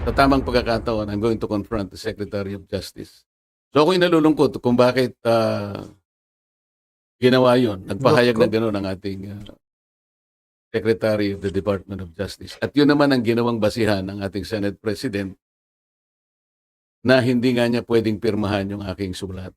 sa tamang pagkakataon, I'm going to confront the Secretary of Justice. So ako'y nalulungkot kung bakit ginawa yun. Nagpahayag Naku. ng gano'n ang ating Secretary of the Department of Justice. At yun naman ang ginawang basihan ng ating Senate President na hindi nga niya pwedeng pirmahan yung aking sulat.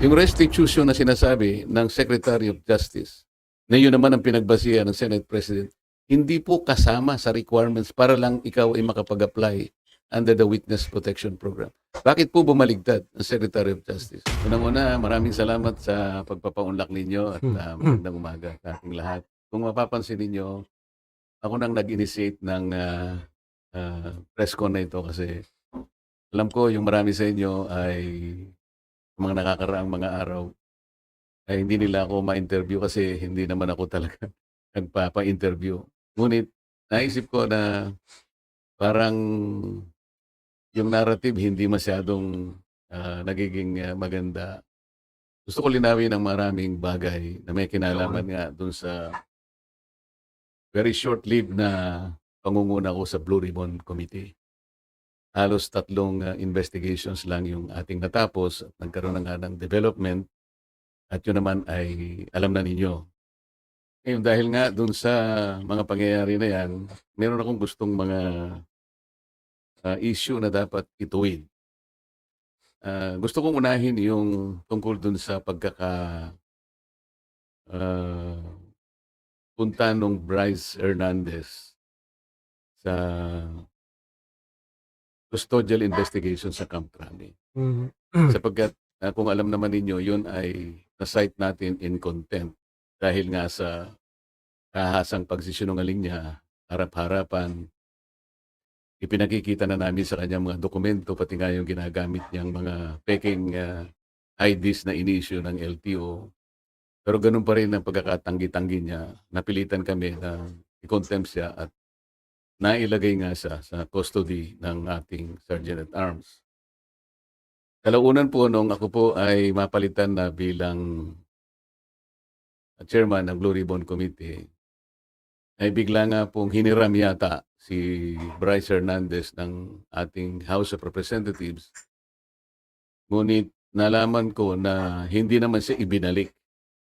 Yung restitution na sinasabi ng Secretary of Justice, na yun naman ang pinagbasihan ng Senate President, hindi po kasama sa requirements para lang ikaw ay makapag-apply under the Witness Protection Program. Bakit po bumaligtad ang Secretary of Justice? Unang-una, maraming salamat sa pagpapaunlak ninyo at magandang umaga sa ating lahat. Kung mapapansin ninyo, ako nang nag-initiate ng press con na ito kasi alam ko yung marami sa inyo ay mga nakakaraang mga araw ay hindi nila ako ma-interview kasi hindi naman ako talaga nagpapa-interview. Ngunit naisip ko na parang yung narrative hindi masyadong nagiging maganda. Gusto ko linawin ang maraming bagay na may kinalaman nga dun sa very short-lived na pangunguna ko sa Blue Ribbon Committee. Halos 3 investigations lang yung ating natapos at nagkaroon na nga ng development at yun naman ay alam na ninyo. Ngayon dahil nga dun sa mga pangyayari na yan, meron akong gustong mga issue na dapat ituwid. Gusto kong unahin yung tungkol dun sa punta nung Bryce Hernandez sa custodial investigation sa Camp Crame. Sapagkat kung alam naman ninyo, yun ay na-cite natin in contempt dahil nga sa kahasang pagsisinungaling niya, harap-harapan, ipinakikita na namin sa kanya mga dokumento, pati nga yung ginagamit niyang mga peking IDs na in-issue ng LTO. Pero ganun pa rin ang pagkakatanggi-tanggi niya. Napilitan kami na i-contempt siya at nailagay nga siya sa custody ng ating Sergeant at Arms. Kalaunan po nung ako po ay mapalitan na bilang chairman ng Blue Ribbon Committee, ay bigla nga pong hiniram yata si Bryce Hernandez ng ating House of Representatives. Ngunit nalaman ko na hindi naman siya ibinalik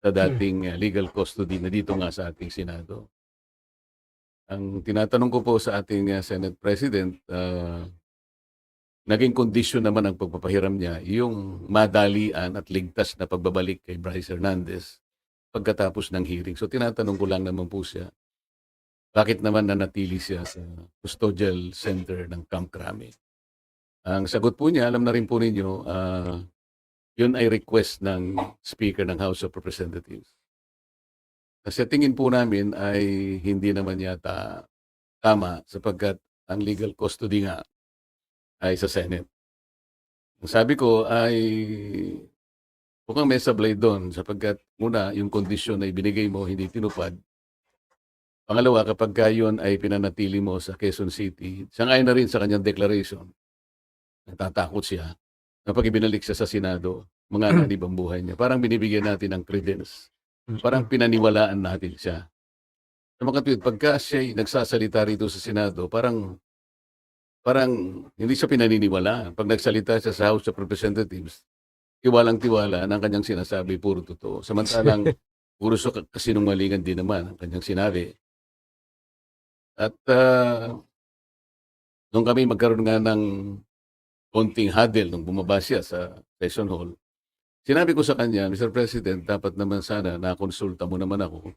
sa dating legal custody na dito nga sa ating Senado. Ang tinatanong ko po sa ating Senate President, naging kondisyon naman ang pagpapahiram niya yung madalian at ligtas na pagbabalik kay Bryce Hernandez pagkatapos ng hearing. So tinatanong ko lang naman po siya, bakit naman nanatili siya sa custodial center ng Camp Crame? Ang sagot po niya, alam na rin po ninyo, yun ay request ng Speaker ng House of Representatives. Sa tingin po namin ay hindi naman yata tama sapagkat ang legal custody nga ay sa Senate. Ang sabi ko ay mukhang may sablay doon sapagkat una, yung kondisyon na ibinigay mo hindi tinupad. Pangalawa, kapag yun ay pinanatili mo sa Quezon City, sangayon na rin sa kanyang declaration, natatakot siya na pag ibinalik siya sa Senado, manganganib ang buhay niya. Parang binibigyan natin ng credence. Parang pinaniwalaan natin siya. Sa mga tweet, pagka siya nagsasalita rito sa Senado, parang hindi siya pinaniniwalaan. Pag nagsalita siya sa House of Representatives, tiwalang-tiwala na ang kanyang sinasabi, puro totoo. Samantalang, puro kasinungalingan din naman ang kanyang sinabi. At nung kami magkaroon nga ng konting huddle nung bumaba siya sa session hall, sinabi ko sa kanya, Mr. President, dapat naman sana nakonsulta mo naman ako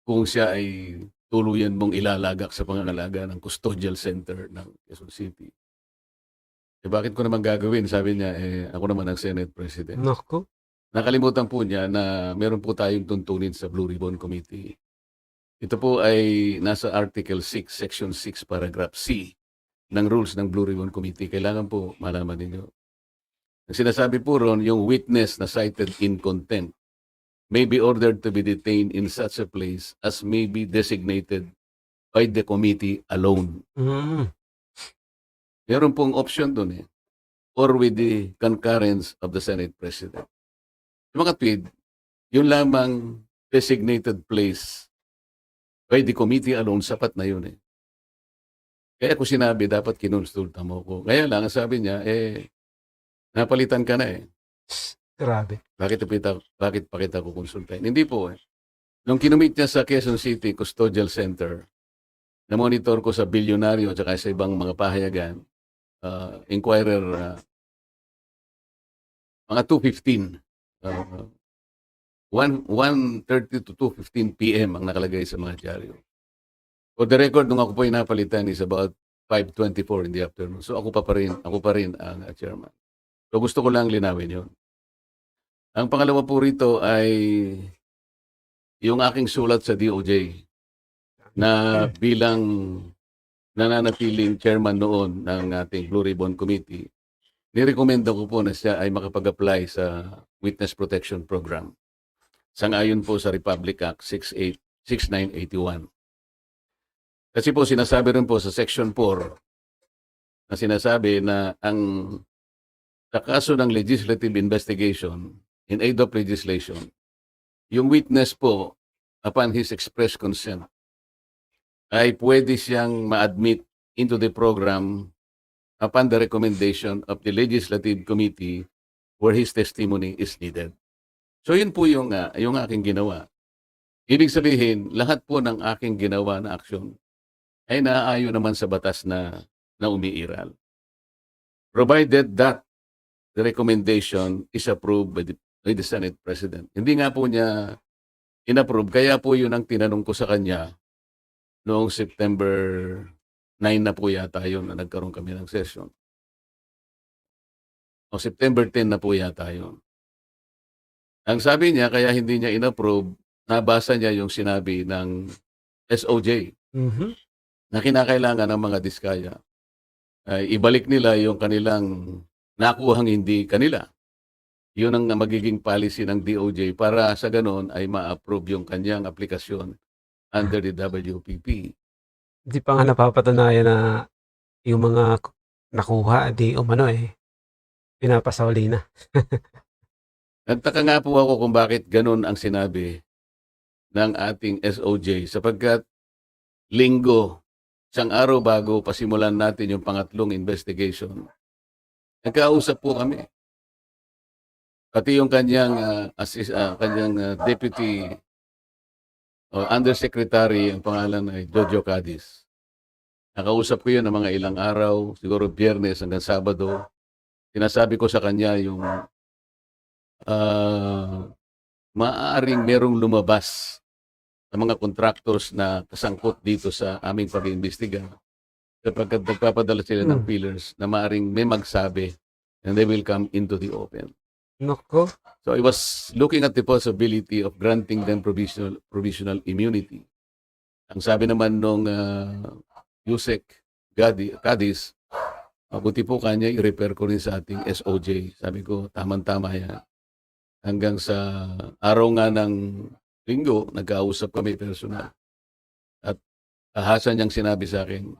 kung siya ay tuluyan mong ilalagak sa pangangalaga ng custodial center ng Quezon City. Bakit ko naman gagawin? Sabi niya, ako naman ang Senate President. Naku. Nakalimutan po niya na meron po tayong tuntunin sa Blue Ribbon Committee. Ito po ay nasa Article 6, Section 6, Paragraph C ng rules ng Blue Ribbon Committee. Kailangan po malaman ninyo. Ang sinasabi po ron, yung witness na cited in contempt may be ordered to be detained in such a place as may be designated by the committee alone. Meron pong option doon or with the concurrence of the Senate President. Yung mga tweet, yun lamang designated place by the committee alone, sapat na yun Kaya ko sinabi dapat kinonsulta mo ko. Kaya lang ang sabi niya, napalitan ka na eh. Grabe. Bakit pa kita kukonsultahin? Hindi po eh. Nung kinumit niya sa Quezon City Custodial Center, na-monitor ko sa bilyonaryo at sa ibang mga pahayagan, Inquirer, mga 2:15, 1:30 to 2:15 p.m. ang nakalagay sa mga dyaryo. For the record, nung ako po ay napalitan is about 5:24 in the afternoon. So ako pa rin ang chairman. So gusto ko lang linawin yun. Ang pangalawa po rito ay yung aking sulat sa DOJ na bilang nananatiling chairman noon ng ating Blue Ribbon Committee, nirekomenda ko po na siya ay makapag-apply sa Witness Protection Program. Sangayon po sa Republic Act 6981. Kasi po sinasabi rin po sa Section 4 na sinasabi na ang sa kaso ng legislative investigation in aid of legislation, yung witness po, upon his express consent, ay pwede siyang ma-admit into the program upon the recommendation of the Legislative Committee where his testimony is needed. So yun po yung aking ginawa. Ibig sabihin, lahat po ng aking ginawa na aksyon ay naaayon naman sa batas na umiiral. Provided that the recommendation is approved by the Senate President. Hindi nga po niya inapprove, kaya po yun ang tinanong ko sa kanya noong September 9 na po yata yun na nagkaroon kami ng session. O September 10 na po yata yun. Ang sabi niya, kaya hindi niya inapprove, nabasa niya yung sinabi ng SOJ na kinakailangan ng mga diskaya ay ibalik nila yung kanilang nakuhang hindi kanila. Yun ang magiging policy ng DOJ para sa ganon ay ma-approve yung kanyang aplikasyon under the WPP. Hindi pa nga napapatunayan na yung mga nakuha, di umano pinapasawli na. Nagtaka nga po ako kung bakit ganon ang sinabi ng ating SOJ sapagkat linggo, isang araw bago pasimulan natin yung pangatlong investigation, nagkausap po kami. Pati yung kanyang deputy undersecretary, ang pangalan ay Jojo Cadiz. Nakausap ko yun ng mga ilang araw, siguro Biyernes hanggang Sabado. Sinasabi ko sa kanya yung maaaring merong lumabas sa mga contractors na kasangkot dito sa aming pag-iimbestiga. Sapagkat nagpapadala sila ng pillars na maaaring may magsabi and they will come into the open. Nako. So I was looking at the possibility of granting them provisional immunity. Ang sabi naman nung Yusek Cadiz, mabuti po kanya i-repair ko rin sa ating SOJ. Sabi ko, tama-tama yan. Hanggang sa araw nga ng linggo, nagkausap kami personal. At ahasan niyang sinabi sa akin,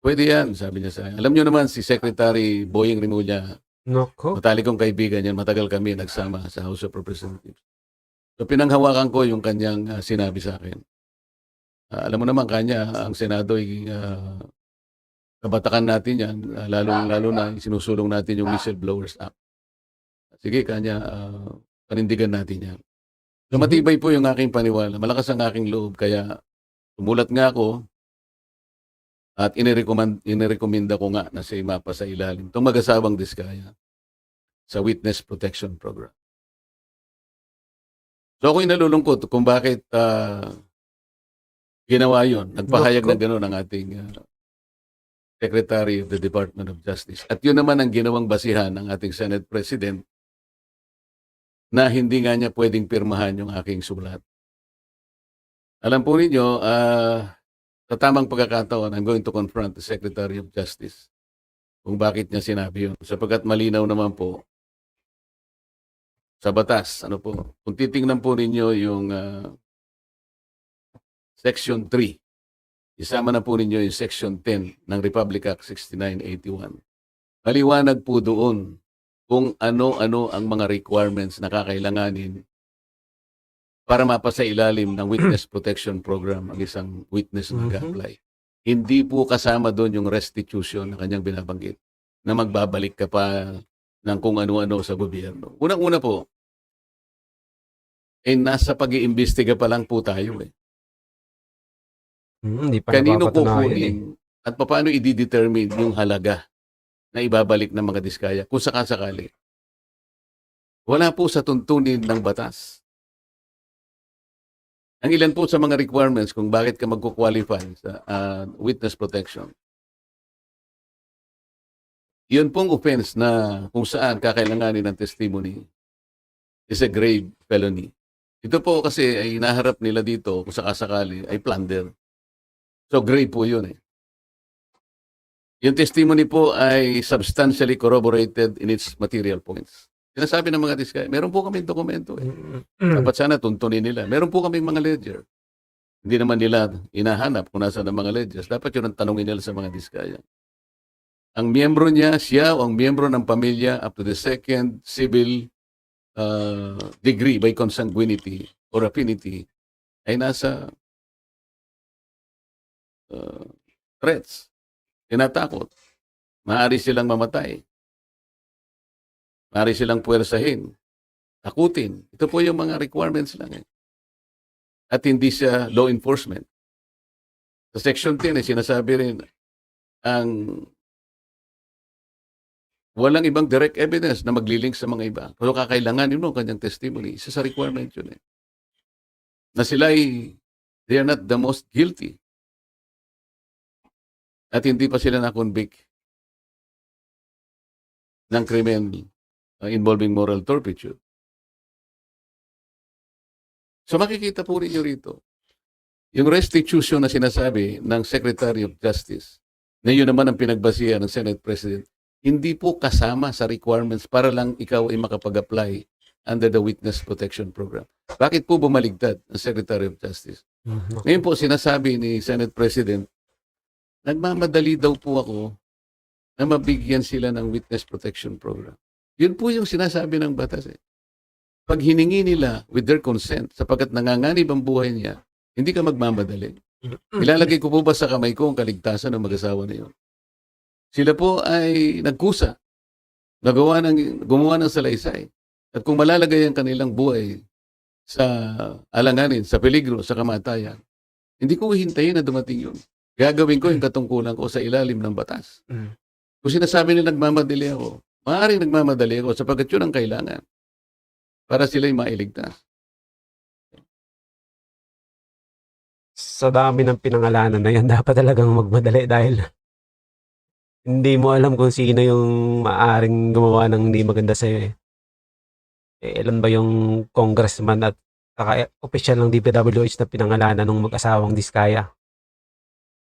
pwede yan, sabi niya sa akin. Alam niyo naman si Secretary Boying Rimulya, Nako. matalik kong kaibigan yan, matagal kami nagsama sa House of Representatives. So pinanghawakan ko yung kanyang sinabi sa akin. Alam mo naman kanya, ang Senado ay kabatakan natin yan, lalo na sinusulong natin yung Whistleblowers Act. Sige kanya, panindigan natin yan. So matibay po yung aking paniwala, malakas ang aking loob, kaya tumulat nga ako at inirekomenda ko nga na siya mapa sa ilalim itong mag-asawang diskaya sa Witness Protection Program. So ako'y nalulungkot kung bakit ginawa yun. Nagpahayag na gano'n ang ating Secretary of the Department of Justice. At yun naman ang ginawang basihan ng ating Senate President na hindi nga niya pwedeng pirmahan yung aking sulat. Alam po ninyo, sa tamang pagkakataon, I'm going to confront the Secretary of Justice kung bakit niya sinabi yun. Sapagkat malinaw naman po sa batas. Ano po? Kung titingnan po ninyo yung Section 3, isama na po ninyo yung Section 10 ng Republic Act 6981. Maliwanag po doon kung ano-ano ang mga requirements na kakailanganin para mapasa ilalim ng Witness Protection Program ang isang witness na nag-apply. Hindi po kasama doon yung restitution na kanyang binabanggit na magbabalik ka pa ng kung ano-ano sa gobyerno. Unang-una po, nasa pag-iimbestiga pa lang po tayo eh. Hindi pa Kanino napapatunayan eh. kukunin at paano i-determine yung halaga na ibabalik ng mga diskaya kung sakasakali? Wala po sa tuntunin ng batas. Ang ilan po sa mga requirements kung bakit ka magkukwalify sa witness protection. Yun pong offense na kung saan kakailanganin ng testimony is a grave felony. Ito po kasi ay naharap nila dito kung sakasakali ay plunder. So grave po yun eh. Yung testimony po ay substantially corroborated in its material points. Sinasabi ng mga diskaya, meron po kami dokumento eh. Dapat sana tuntunin nila. Meron po kaming mga ledger. Hindi naman nila inahanap kung nasa ng mga ledgers. Dapat yun ang tanongin nila sa mga diskaya. Ang miyembro niya, siya o ang miyembro ng pamilya up to the second civil degree by consanguinity or affinity ay nasa threats. Tinatakot. Maaari silang mamatay. Maaari silang puwersahin. Takutin. Ito po yung mga requirements lang eh. At hindi siya law enforcement. Sa Section 10 ay sinasabi rin ang walang ibang direct evidence na maglilink sa mga iba. Pero kakailanganin mo ang kanyang testimony. Isa sa requirement yun eh. Na sila ay they are not the most guilty. At hindi pa sila na-convict ng krimen involving moral turpitude. So makikita po rin nyo rito, yung restitution na sinasabi ng Secretary of Justice, na yun naman ang pinagbasihan ng Senate President, hindi po kasama sa requirements para lang ikaw ay makapag-apply under the Witness Protection Program. Bakit po bumaligtad ang Secretary of Justice? Ngayon po sinasabi ni Senate President, nagmamadali daw po ako na mabigyan sila ng Witness Protection Program. Yun po yung sinasabi ng batas eh. Pag hiningi nila with their consent, sapagkat nanganganib ang buhay niya, hindi ka magmamadali. Ilalagay ko po ba sa kamay ko ang kaligtasan ng mag-asawa na yun? Sila po ay nagkusa, gumawa ng salaysay. At kung malalagay ang kanilang buhay sa alanganin, sa peligro, sa kamatayan, hindi ko hintayin na dumating yun. Gagawin ko yung katungkulan ko sa ilalim ng batas. Kung sinasabi nila nagmamadali ako, maaaring nagmamadali ako sapagkat yun ang kailangan para sila'y mailigtas. Sa dami ng pinangalanan na yan, dapat talagang magmadali dahil hindi mo alam kung sino yung maaaring gumawa ng hindi maganda sa'yo eh. Ilan ba yung congressman at saka opisyal ng DPWH na pinangalanan ng mag-asawang Diskaya?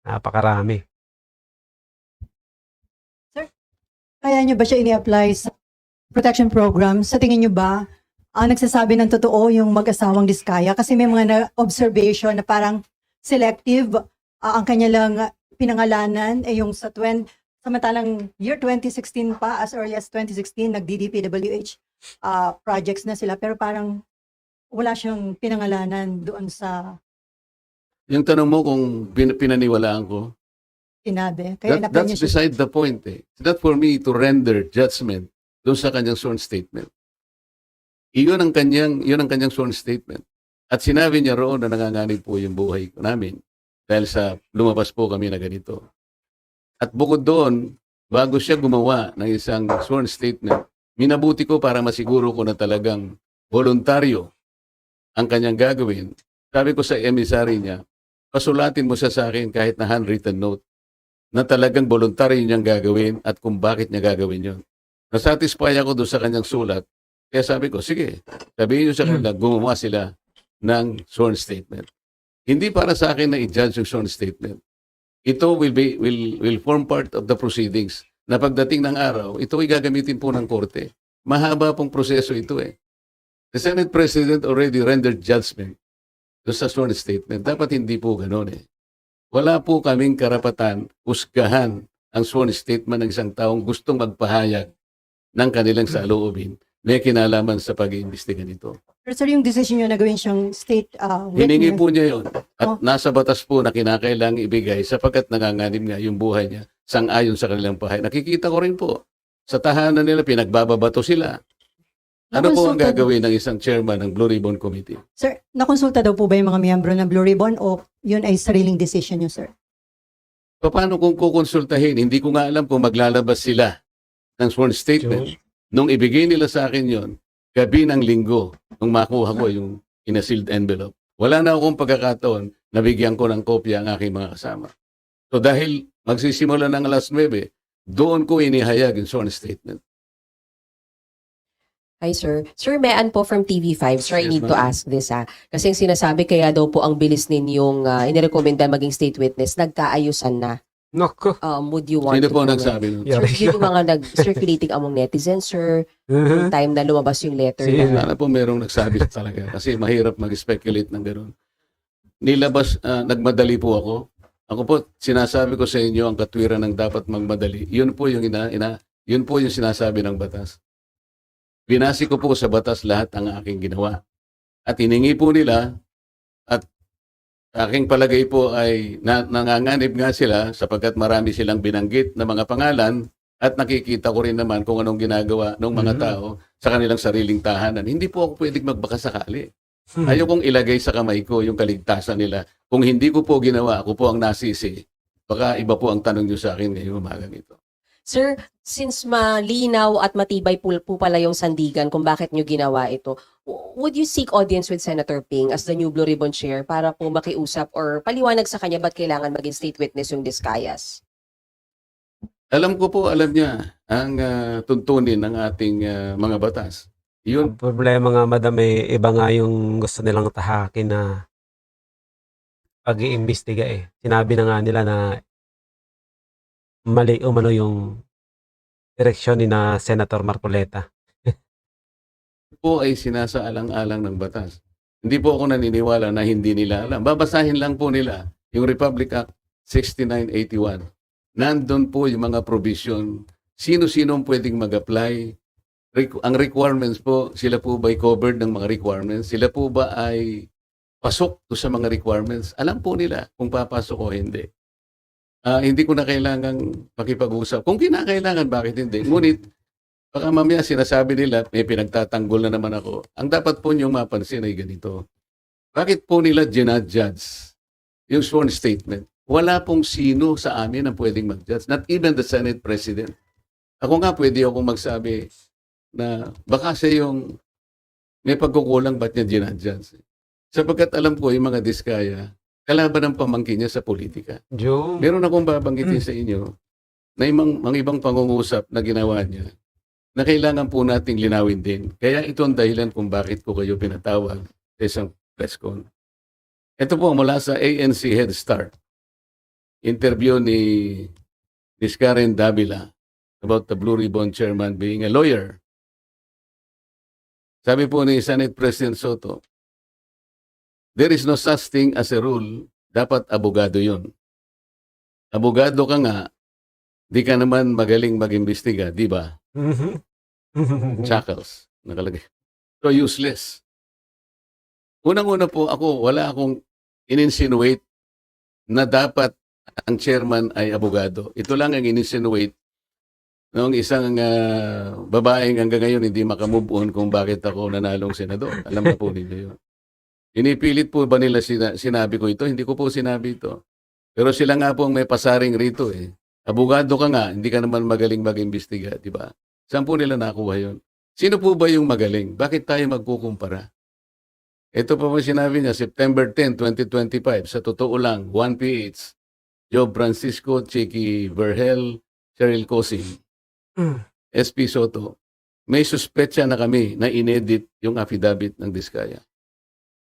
Napakarami. Kaya nyo ba siya ini-apply sa protection program? Sa tingin nyo ba, nagsasabi ng totoo yung mag-asawang Diskaya? Kasi may mga observation na parang selective ang kanya lang pinangalanan yung samantalang year 2016 pa, as early as 2016, nag-DDPWH projects na sila, pero parang wala siyang pinangalanan doon sa Yung tanong mo kung pinaniwalaan ko, sinabi. Kaya that's beside the point eh. It's not for me to render judgment doon sa kanyang sworn statement. Yun ang kanyang sworn statement. At sinabi niya roon na nanganganib po yung buhay namin dahil sa lumabas po kami na ganito. At bukod doon, bago siya gumawa ng isang sworn statement, minabuti ko para masiguro ko na talagang voluntaryo ang kanyang gagawin. Sabi ko sa emissary niya, pasulatin mo siya sa akin kahit na handwritten note na talagang voluntaryo niyang gagawin at kung bakit niya gagawin yun. Nasatisfy ako doon sa kanyang sulat. Kaya sabi ko, sige, sabihin niyo sa kanila, gumawa sila ng sworn statement. Hindi para sa akin na i-judge yung sworn statement. Ito will form part of the proceedings na pagdating ng araw, ito ay gagamitin po ng korte. Mahaba pong proseso ito eh. The Senate President already rendered judgment doon sa sworn statement. Dapat hindi po gano'n eh. Wala po kaming karapatan husgahan ang sworn statement ng isang taong gustong magpahayag ng kanilang saloobin may kinalaman sa pag-iimbestiga nito. Pero sir, yung decision nyo na gawin siyang state Hiningi witness, po niya yun. At Oh. nasa batas po na kinakailangang ibigay sapagkat nanganganib nga yung buhay niya sang-ayon sa kanilang bahay. Nakikita ko rin po, sa tahanan nila, pinagbababato sila. Ano po ang Nakonsulta- gagawin ng isang chairman ng Blue Ribbon Committee? Sir, nakonsulta daw po ba yung mga miyembro ng Blue Ribbon o yun ay sariling decision nyo, sir? Paano kung kukonsultahin? Hindi ko nga alam kung maglalabas sila ng sworn statement. Nung ibigay nila sa akin yon, gabi ng linggo, nung makuha ko yung in a sealed envelope, wala na akong pagkakataon na bigyan ko ng kopya ang aking mga kasama. So dahil magsisimula ng alas 9, doon ko inihayag yung sworn statement. Hi, sir. Sir Mean po from TV5. Sir, I Yes, need to ma'am. ask this, ha. Kasi ang sinasabi, kaya daw po ang bilis ninyong inirekomenda maging state witness, nagkaayusan na. Nako. Would you want Sino to po comment? nagsabi nun? Sir, yun yung mga nag-circulating among netizens, sir. Yung time na lumabas yung letter Sino? na. Sana po merong nagsabi talaga kasi mahirap mag-speculate ng gano'n. Nagmadali po ako. Ako po, sinasabi ko sa inyo ang katwiran ng dapat magmadali. Yun po yung yun po yung sinasabi ng batas. Binasi ko po sa batas lahat ang aking ginawa. At hiningi po nila at aking palagay po ay nanganganib nga sila sapagkat marami silang binanggit na mga pangalan at nakikita ko rin naman kung anong ginagawa ng mga tao sa kanilang sariling tahanan. Hindi po ako pwedeng magbakasakali. Ayaw kong ilagay sa kamay ko yung kaligtasan nila. Kung hindi ko po ginawa, ako po ang nasisi. Baka iba po ang tanong nyo sa akin ngayong umagang ito. Sir, since malinaw at matibay po pala yung sandigan kung bakit nyo ginawa ito, would you seek audience with Senator Ping as the new Blue Ribbon Chair para po makiusap or paliwanag sa kanya ba't kailangan maging state witness yung Discayas? Alam ko po, alam niya ang tuntunin ng ating mga batas. Yun, Ang problema nga, madam, iba nga yung gusto nilang tahakin na pag-iimbestiga eh. Sinabi na nga nila na mali umano yung direksyon ni na Senator Marcoleta. po ay sinasaalang-alang ng batas. Hindi po ako naniniwala na hindi nila alam. Babasahin lang po nila yung Republic Act 6981. Nandun po yung mga provision. Sino-sino ang pwedeng mag-apply. Ang requirements po, sila po ba ay covered ng mga requirements? Sila po ba ay pasok to sa mga requirements? Alam po nila kung papasok o hindi. Hindi ko na kailangang pakipag-usap. Kung kinakailangan, bakit hindi? Ngunit, baka mamaya sinasabi nila, may pinagtatanggol na naman ako. Ang dapat po niyong mapansin ay ganito. Bakit po nila ginadjudge yung sworn statement? Wala pong sino sa amin ang pwedeng mag-judge. Not even the Senate President. Ako nga pwede akong magsabi na baka siya yung may pagkukulang ba't niya ginadjudge. Sapagkat alam ko yung mga diskaya, kalaban ng pamangkin niya sa politika. Joe. Meron akong babanggitin sa inyo na mga ibang pangungusap na ginawa niya na kailangan po nating linawin din. Kaya ito ang dahilan kung bakit ko kayo pinatawag sa isang press con. Ito po mula sa ANC Head Start. Interview ni Ms. Karen Davila about the Blue Ribbon Chairman being a lawyer. Sabi po ni Senate President Soto, there is no such thing as a rule. Dapat abogado yun. Abogado ka nga, di ka naman magaling mag-imbestiga, di ba? Shackles, nakalagay. So useless. Unang-una po ako, wala akong in-insinuate na dapat ang chairman ay abogado. Ito lang ang in-insinuate ng isang babaeng hanggang ngayon hindi makamove on kung bakit ako nanalong senador. Alam na po ninyo yun. Pinipilit po ba nila sinabi ko ito? Hindi ko po sinabi ito. Pero sila nga po ang may pasaring rito eh. Abogado ka nga, hindi ka naman magaling mag-imbestiga, di ba? Saan po nila nakuha yun? Sino po ba yung magaling? Bakit tayo magkukumpara? Ito pa po sinabi niya, September 10, 2025, sa totoo lang, 1PH, Job Francisco, Chicky Verhel, Cheryl Cosim, SP Soto, may suspetsa na kami na inedit yung affidavit ng Diskaya.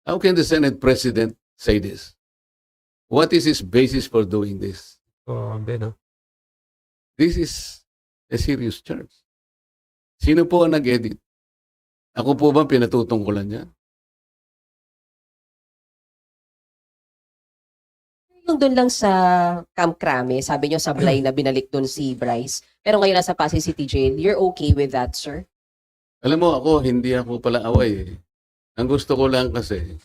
How can the Senate President say this? What is his basis for doing this? No? This is a serious charge. Sino po ang nag-edit? Ako po ba pinatutungkulan niya? Yung doon lang sa Camp Crame, sabi nyo sablay na binalik doon si Bryce. Pero ngayon nasa Pasay City Jail, you're okay with that, sir? Alam mo ako, hindi ako pala away eh. Ang gusto ko lang kasi,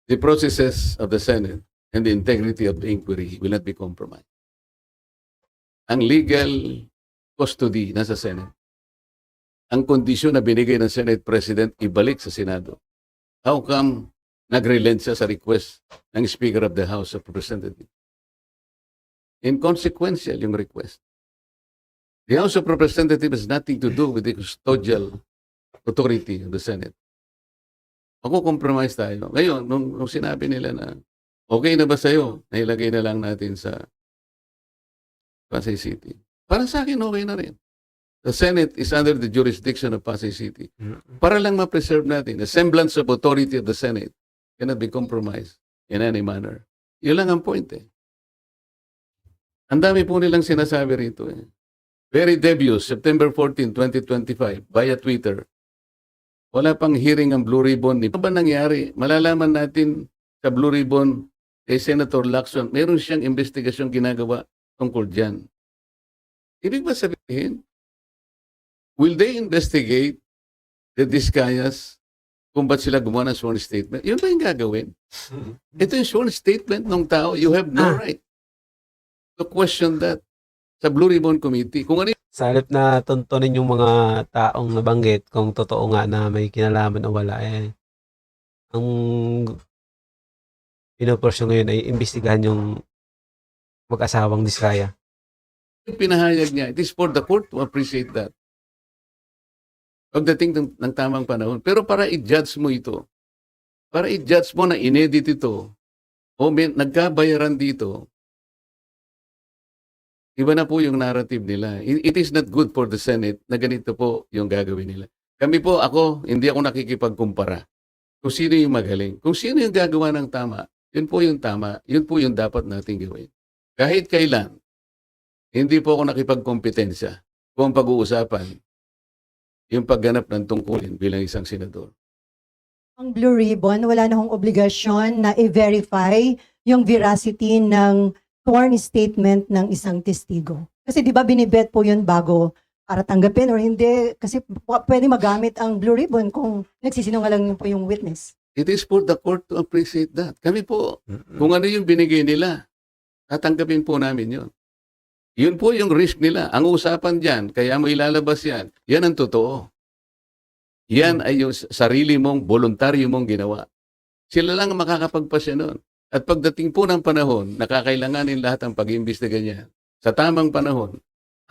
the processes of the Senate and the integrity of the inquiry will not be compromised. Ang legal custody nasa Senate. Ang kondisyon na binigay ng Senate President ibalik sa Senado. How come nag-relent siya sa request ng Speaker of the House of Representatives? Inconsequential yung request. The House of Representatives has nothing to do with the custodial authority of the Senate. Compromise tayo. Ngayon, nung sinabi nila na okay na ba sa'yo, nailagay na lang natin sa Pasay City. Para sa akin, okay na rin. The Senate is under the jurisdiction of Pasay City. Para lang ma-preserve natin, the semblance of authority of the Senate cannot be compromised in any manner. Yun lang ang point eh. Ang dami po nilang sinasabi rito eh. Very debut, September 14, 2025, via Twitter. Wala pang hearing ang Blue Ribbon. Ano ba nangyari? Malalaman natin sa Blue Ribbon kay Senator Lacson, meron siyang investigasyon ginagawa tungkol dyan. Ibig ba sabihin, will they investigate the Discayas kung ba't sila gumawa ng sworn statement? Yun ba yung gagawin? Ito yung sworn statement ng tao. You have no right to question that sa Blue Ribbon Committee. Kung ano Sa halip na tuntunin yung mga taong nabanggit kung totoo nga na may kinalaman o wala, eh, ang pinoporsyon ngayon ay imbestigahan yung mag-asawang Diskaya. yung pinahayag niya, it is for the court to appreciate that. Pagdating ng tamang panahon. Pero para i-judge mo ito, para i-judge mo na inedit ito, o nagkabayaran dito, iba na po yung narrative nila. It is not good for the Senate na ganito po yung gagawin nila. Kami po, hindi ako nakikipagkumpara. Kung sino yung magaling. Kung sino yung gagawa ng tama, yun po yung tama. Yun po yung dapat nating gawin. Kahit kailan, hindi po ako nakipagkompetensya kung pag-uusapan yung pagganap ng tungkulin bilang isang senador. Ang Blue Ribbon, wala na hong obligasyon na i-verify yung veracity ng sworn statement ng isang testigo. Kasi di ba binibet po yun bago para tanggapin or hindi? Kasi pwede magamit ang Blue Ribbon kung nagsisinungaling po yung witness. It is for the court to appreciate that. Kami po, kung ano yung binigay nila, tatanggapin po namin yun. Yun po yung risk nila. Ang usapan dyan, kaya mo ilalabas yan, yan ang totoo. Yan ay yung sarili mong, voluntaryo mong ginawa. Sila lang ang makakapagpasya nun. At pagdating po ng panahon, nakakailanganin lahat ang pag-iimbestiga niya. Sa tamang panahon,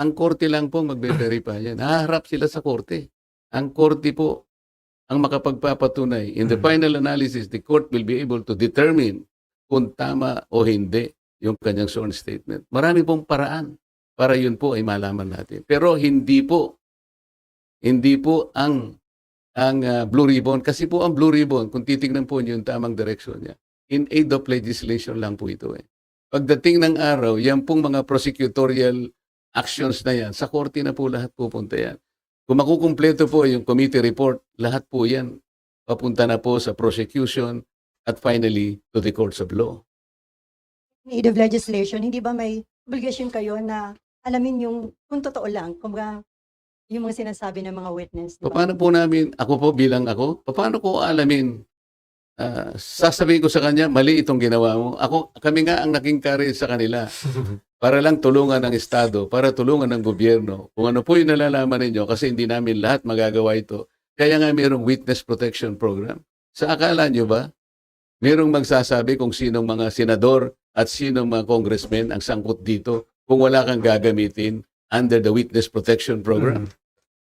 ang korte lang po magbe-verify yan. Haharap sila sa korte. Ang korte po ang makapagpapatunay. In the final analysis, the court will be able to determine kung tama o hindi yung kanyang sworn statement. Marami pong paraan para yun po ay malaman natin. Pero hindi po ang Blue Ribbon. Kasi po ang Blue Ribbon, kung titignan po niyo yung tamang direksyon niya, in aid of legislation lang po ito eh. Pagdating ng araw, yan pong mga prosecutorial actions na yan, sa korte na po lahat pupunta yan. Kung makukumpleto po yung committee report, lahat po yan papunta na po sa prosecution at finally to the courts of law. In aid of legislation, hindi ba may obligation kayo na alamin yung kung totoo lang, kumbaga yung mga sinasabi ng mga witness? Di ba? Paano po namin, paano ko alamin? Sasabihin ko sa kanya, mali itong ginawa mo. Kami nga ang naging carrier sa kanila. Para lang tulungan ng Estado, para tulungan ng gobyerno. Kung ano po yung nalalaman ninyo, kasi hindi namin lahat magagawa ito. Kaya nga mayroong witness protection program. Sa akala nyo ba, mayroong magsasabi kung sinong mga senador at sinong mga congressmen ang sangkot dito kung wala kang gagamitin under the witness protection program?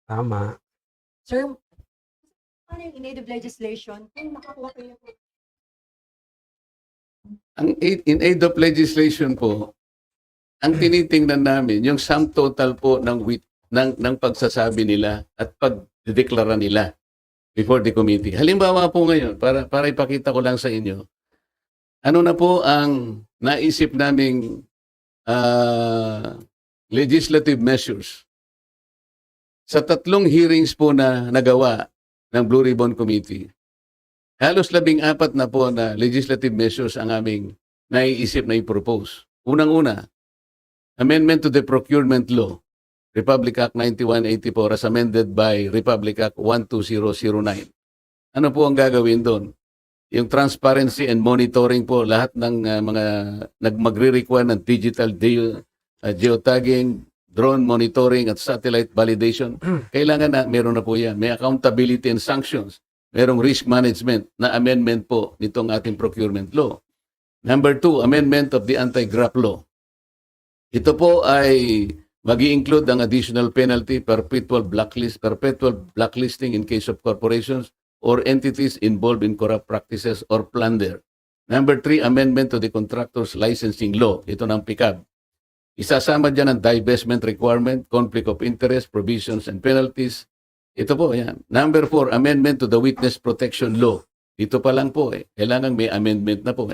Tama. Sir, Ano yung in aid of legislation? Kung makakuha kayo po. Ang in aid of legislation po, ang tinitingnan namin, yung sum total po ng pagsasabi nila at pagdedeklara nila before the committee. Halimbawa po ngayon, para ipakita ko lang sa inyo, ano na po ang naisip naming legislative measures. Sa 3 hearings po na nagawa ng Blue Ribbon Committee, halos 14 na po na legislative measures ang aming naiisip na i-propose. Unang-una, amendment to the Procurement Law, Republic Act 9184 as amended by Republic Act 12009. Ano po ang gagawin doon? Yung transparency and monitoring po, lahat ng mga magre-require ng digital geotagging, drone monitoring at satellite validation, kailangan na meron na po yan. May accountability and sanctions. Merong risk management na amendment po nitong ating procurement law. Number 2, amendment of the anti-graft law. Ito po ay mag-i-include ang additional penalty, perpetual blacklisting in case of corporations or entities involved in corrupt practices or plunder. Number 3, amendment to the contractors licensing law. Ito ng PICAB. Isasama dyan ang divestment requirement, conflict of interest, provisions and penalties. Ito po, yan. Number 4, amendment to the witness protection law. Ito pa lang po kailangan may amendment na po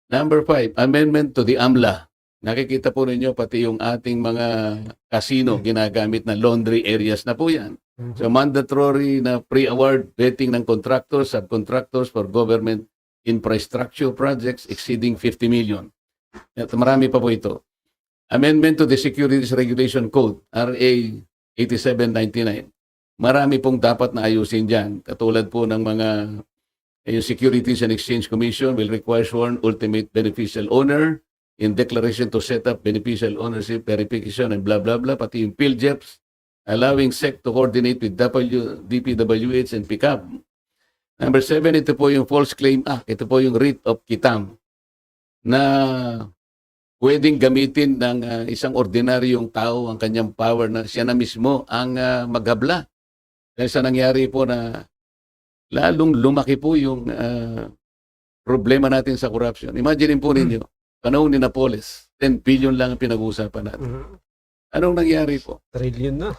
Number 5, amendment to the AMLA. Nakikita po ninyo pati yung ating mga casino ginagamit na laundry areas na po yan. So mandatory na pre-award vetting ng contractors, subcontractors for government infrastructure projects exceeding 50 million. At marami pa po ito. Amendment to the Securities Regulation Code, RA 8799. Marami pong dapat na ayusin dyan. Katulad po ng mga yung Securities and Exchange Commission will require sworn ultimate beneficial owner in declaration to set up beneficial ownership verification and blah blah blah. Pati yung PhilJeps, allowing SEC to coordinate with DPWH and PICAB. Number 7, ito po yung False Claim Act. Ito po yung writ of quitam na pwedeng gamitin ng isang ordinaryong tao ang kanyang power na siya na mismo ang maghabla. Dahil sa nangyari po na lalong lumaki po yung problema natin sa corruption. Imagine po ninyo, panahon ni Napoles, 10 billion lang ang pinag-uusapan natin. Anong nangyari po? Trillion na.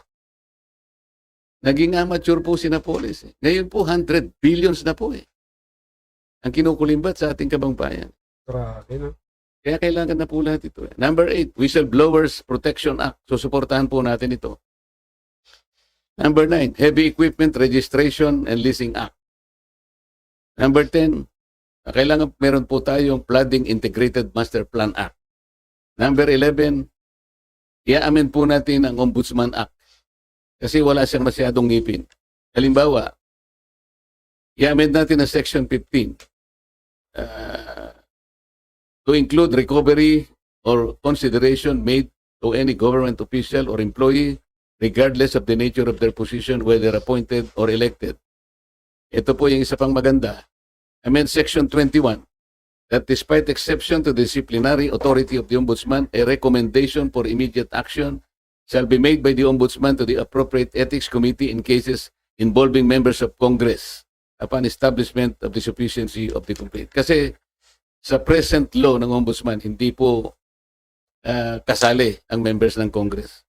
Naging amateur po si Napoles. Ngayon po, 100 billions na po ang kinukulimbat sa ating kabangbayan. Grabe na. Kaya kailangan na po lahat ito. Number 8, Whistleblowers Protection Act. Susuportahan po natin ito. Number 9, Heavy Equipment Registration and Leasing Act. Number 10, kailangan meron po tayong Flooding Integrated Master Plan Act. Number 11, i-amend po natin ang Ombudsman Act. Kasi wala siyang masyadong ngipin. Halimbawa, i-amend natin ang Section 15 to include recovery or consideration made to any government official or employee regardless of the nature of their position, whether appointed or elected. Ito po yung isa pang maganda. Amend Section 21 that despite exception to the disciplinary authority of the Ombudsman, a recommendation for immediate action shall be made by the Ombudsman to the appropriate Ethics Committee in cases involving members of Congress upon establishment of the sufficiency of the complaint. Kasi sa present law ng Ombudsman, hindi po kasali ang members ng Congress.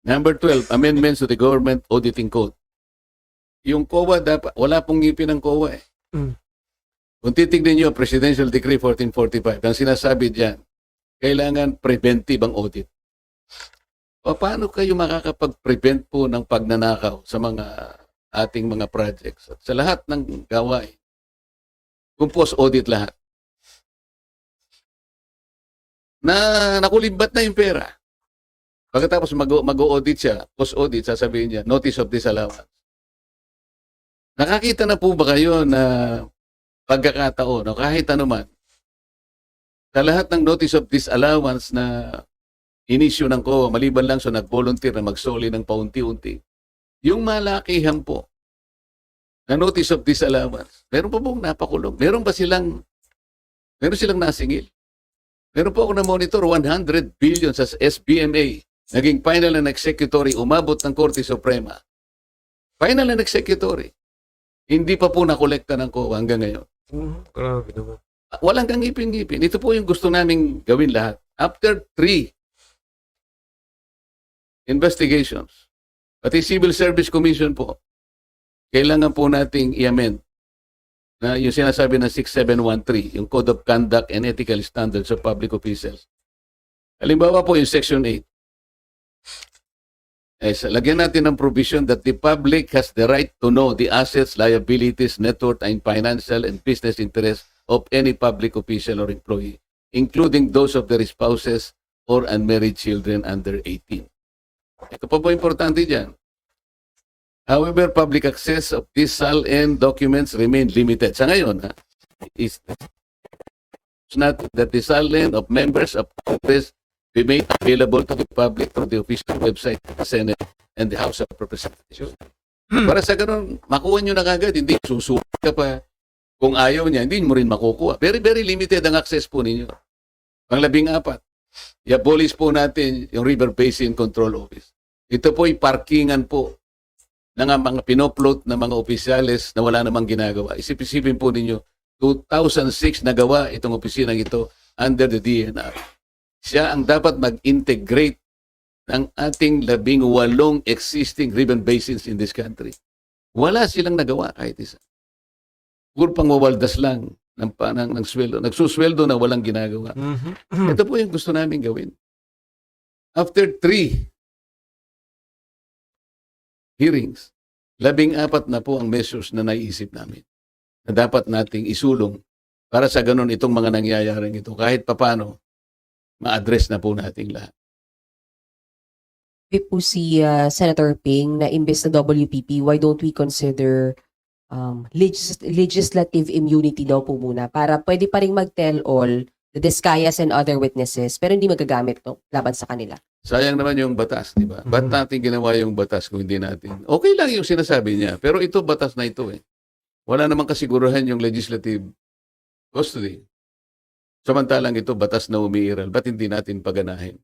Number 12, amendments to the Government Auditing Code. Yung COA, dapat, wala pong ngipin ng COA Kung titignan nyo, Presidential Decree 1445, ang sinasabi diyan, kailangan preventive ang audit. O paano kayo makakapag-prevent po ng pagnanakaw sa mga ating mga projects at sa lahat ng gawain? Kung post-audit lahat. Na nakulimbat na yung pera. Pagkatapos mag-audit siya, post-audit, sasabihin niya, notice of disallowance. Nakakita na po ba kayo na pagkakataon, o kahit anuman, sa lahat ng notice of disallowance na inisyu ng COA, maliban lang sa nag-volunteer na magsoli ng paunti-unti, yung malakihan po na notice of disallowance, meron pa pong napakulong. Meron silang nasingil. Meron po ako na monitor 100 billion sa SBMA. Naging final and executory, umabot ng Korte Suprema. Final and executory. Hindi pa po nakolekta ng COA hanggang ngayon. Grabe naman. Walang kang ngipin-ngipin. Ito po yung gusto naming gawin lahat. After 3 investigations, pati Civil Service Commission po, kailangan po nating i-amend na yung sinasabi ng 6713, yung Code of Conduct and Ethical Standards of Public Officials. Halimbawa po yung Section 8. Lagyan natin ng provision that the public has the right to know the assets, liabilities, net worth, and financial and business interests of any public official or employee, including those of their spouses or unmarried children under 18. Ito pa po importante dyan. However, public access of these SALN documents remain limited. Sa ngayon, it's not that the SALN of members of Congress be made available to the public through the official website of the Senate and the House of Representatives. Para sa ganun, makuha nyo na kagad, hindi susukat ka pa. Kung ayaw niya, hindi mo rin makukuha. Very, very limited ang access po ninyo. Pang-14, i-abolish po natin yung River Basin Control Office. Ito po ay parkingan po ng mga pinopload na mga opisyales na wala namang ginagawa. Isip-isipin po ninyo, 2006 nagawa itong opisinang ito under the DNR. Siya ang dapat mag-integrate ng ating 18 existing river basins in this country. Wala silang nagawa kahit isa. Puro pangwawaldas lang ng sweldo. Nagsusweldo na walang ginagawa. Ito po yung gusto namin gawin. After 3 hearings, 14 na po ang measures na naiisip namin na dapat nating isulong para sa ganun itong mga nangyayaring ito. Kahit papano, ma-address na po nating lahat. Sabi po si Senator Ping na imbes na WPP, why don't we consider legislative immunity daw po muna para pwede pa rin mag-tell all the Discayas and other witnesses pero hindi magagamit to laban sa kanila. Sayang naman yung batas, di ba? Ba't natin ginawa yung batas kung hindi natin? Okay lang yung sinasabi niya, pero ito, batas na ito eh. Wala namang kasigurahan yung legislative custody. Samantalang ito, batas na umiiral. Ba't hindi natin paganahin?